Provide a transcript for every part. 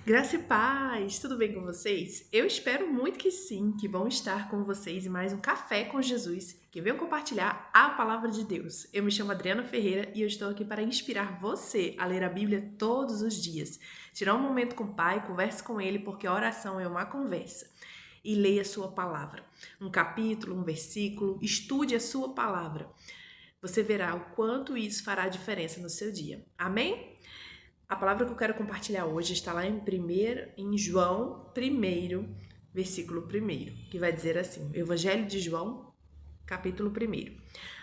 Graça e paz, tudo bem com vocês? Eu espero muito que sim, que vão estar com vocês em mais um Café com Jesus, que venham compartilhar a palavra de Deus. Eu me chamo Adriana Ferreira e eu estou aqui para inspirar você a ler a Bíblia todos os dias. Tirar um momento com o Pai, converse com Ele, porque a oração é uma conversa. E leia a sua palavra. Um capítulo, um versículo, estude a sua palavra. Você verá o quanto isso fará diferença no seu dia. Amém? A palavra que eu quero compartilhar hoje está lá em João 1, versículo 1, que vai dizer assim: Evangelho de João, capítulo 1.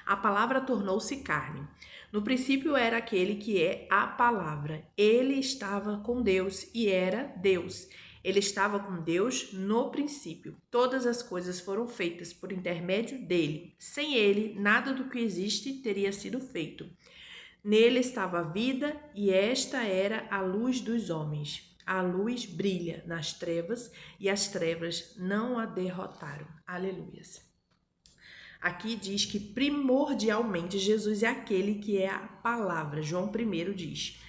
A palavra tornou-se carne. No princípio era aquele que é a palavra. Ele estava com Deus e era Deus. Ele estava com Deus no princípio. Todas as coisas foram feitas por intermédio dele. Sem ele, nada do que existe teria sido feito. Nele estava a vida, e esta era a luz dos homens. A luz brilha nas trevas, e as trevas não a derrotaram. Aleluias. Aqui diz que primordialmente Jesus é aquele que é a palavra. João 1 diz: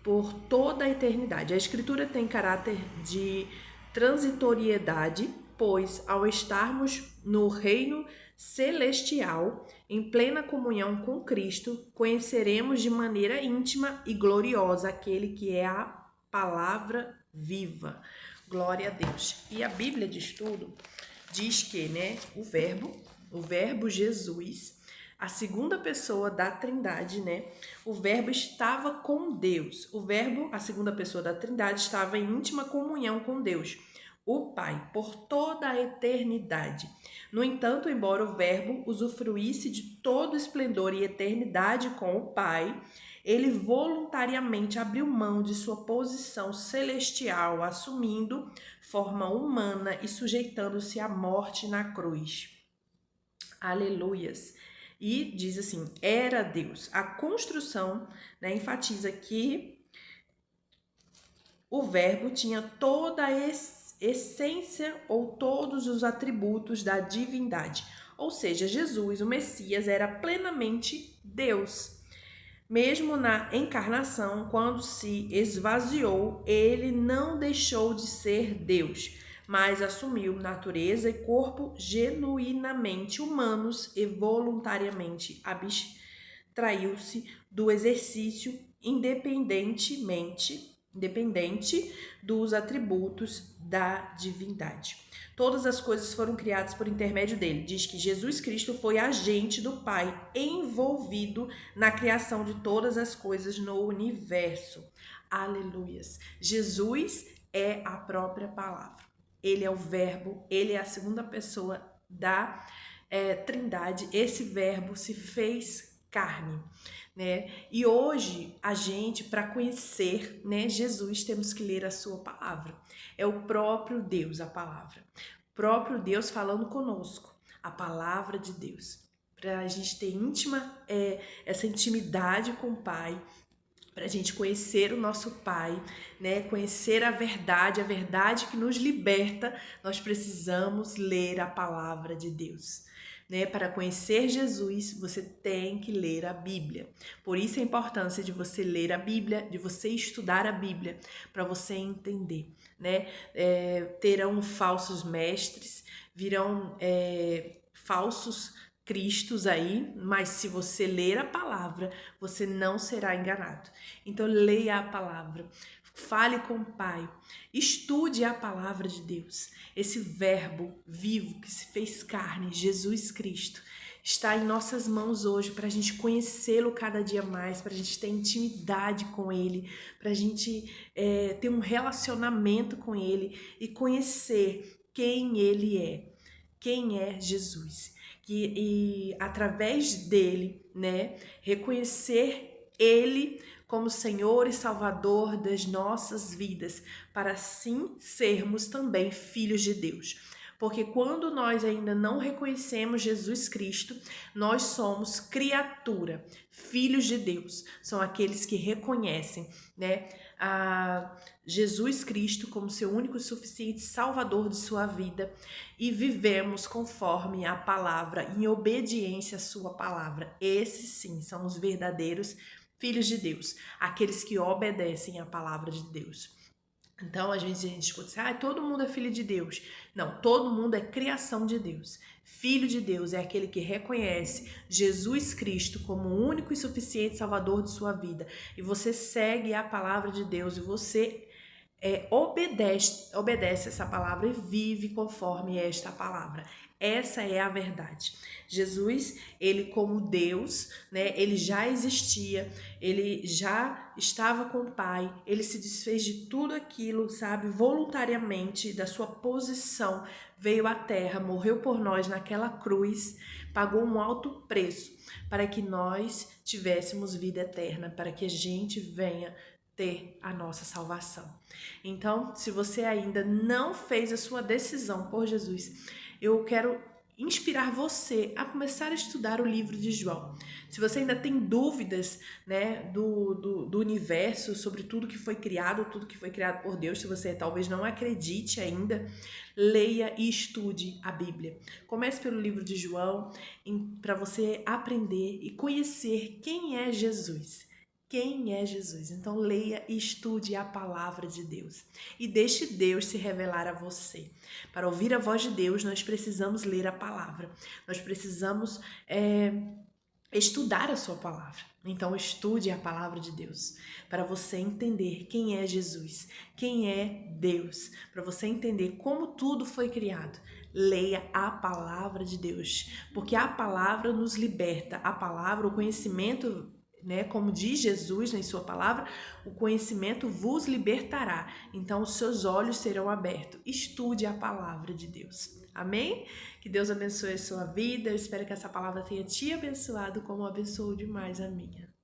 por toda a eternidade. A escritura tem caráter de transitoriedade, pois ao estarmos no reino celestial, em plena comunhão com Cristo, conheceremos de maneira íntima e gloriosa aquele que é a palavra viva. Glória a Deus. E a Bíblia de Estudo diz que, o verbo Jesus, a segunda pessoa da Trindade, o verbo estava com Deus. O verbo, a segunda pessoa da Trindade, estava em íntima comunhão com Deus, o Pai, por toda a eternidade. No entanto, embora o verbo usufruísse de todo o esplendor e eternidade com o Pai, ele voluntariamente abriu mão de sua posição celestial, assumindo forma humana e sujeitando-se à morte na cruz. Aleluias. E diz assim, era Deus. A construção, enfatiza que o verbo tinha toda a essência ou todos os atributos da divindade. Ou seja, Jesus, o Messias, era plenamente Deus. Mesmo na encarnação, quando se esvaziou, ele não deixou de ser Deus, mas assumiu natureza e corpo genuinamente humanos e voluntariamente abstraiu-se do exercício independente dos atributos da divindade. Todas as coisas foram criadas por intermédio dele. Diz que Jesus Cristo foi agente do Pai, envolvido na criação de todas as coisas no universo. Aleluias. Jesus é a própria palavra. Ele é o verbo, ele é a segunda pessoa da Trindade. Esse verbo se fez carne. E hoje a gente, para conhecer, Jesus, temos que ler a sua palavra. É o próprio Deus, a palavra. O próprio Deus falando conosco, a palavra de Deus. Para a gente ter essa intimidade com o Pai, para a gente conhecer o nosso Pai, conhecer a verdade que nos liberta, nós precisamos ler a palavra de Deus. Para conhecer Jesus, você tem que ler a Bíblia. Por isso a importância de você ler a Bíblia, de você estudar a Bíblia, para você entender. Terão falsos mestres, virão falsos cristos aí, mas se você ler a palavra, você não será enganado. Então leia a palavra, fale com o Pai, estude a palavra de Deus. Esse verbo vivo que se fez carne, Jesus Cristo, está em nossas mãos hoje para a gente conhecê-lo cada dia mais, para a gente ter intimidade com ele, para a gente ter um relacionamento com ele e conhecer quem ele é, quem é Jesus. E através dele, reconhecer ele como Senhor e Salvador das nossas vidas, para assim sermos também filhos de Deus. Porque quando nós ainda não reconhecemos Jesus Cristo, nós somos criatura, filhos de Deus. São aqueles que reconhecem, a Jesus Cristo como seu único e suficiente Salvador de sua vida e vivemos conforme a palavra, em obediência à sua palavra. Esses sim são os verdadeiros filhos de Deus, aqueles que obedecem à palavra de Deus. Então, às vezes a gente escuta assim, todo mundo é filho de Deus. Não, todo mundo é criação de Deus. Filho de Deus é aquele que reconhece Jesus Cristo como o único e suficiente Salvador de sua vida. E você segue a palavra de Deus e você obedece essa palavra e vive conforme esta palavra. Essa é a verdade. Jesus, ele como Deus, né, ele já existia, ele já estava com o Pai, ele se desfez de tudo aquilo, sabe, voluntariamente, da sua posição, veio à terra, morreu por nós naquela cruz, pagou um alto preço para que nós tivéssemos vida eterna, para que a gente venha ter a nossa salvação. Então, se você ainda não fez a sua decisão por Jesus, eu quero inspirar você a começar a estudar o livro de João. Se você ainda tem dúvidas, né, do universo, sobre tudo que foi criado por Deus, se você talvez não acredite ainda, leia e estude a Bíblia. Comece pelo livro de João, para você aprender e conhecer quem é Jesus. Quem é Jesus? Então leia e estude a palavra de Deus e deixe Deus se revelar a você. Para ouvir a voz de Deus, nós precisamos ler a palavra. Nós precisamos estudar a sua palavra. Então estude a palavra de Deus para você entender quem é Jesus, quem é Deus, para você entender como tudo foi criado. Leia a palavra de Deus, porque a palavra nos liberta. A palavra, o conhecimento, né, como diz Jesus em sua palavra, o conhecimento vos libertará. Então os seus olhos serão abertos. Estude a palavra de Deus. Amém? Que Deus abençoe a sua vida. Eu espero que essa palavra tenha te abençoado como abençoou demais a minha.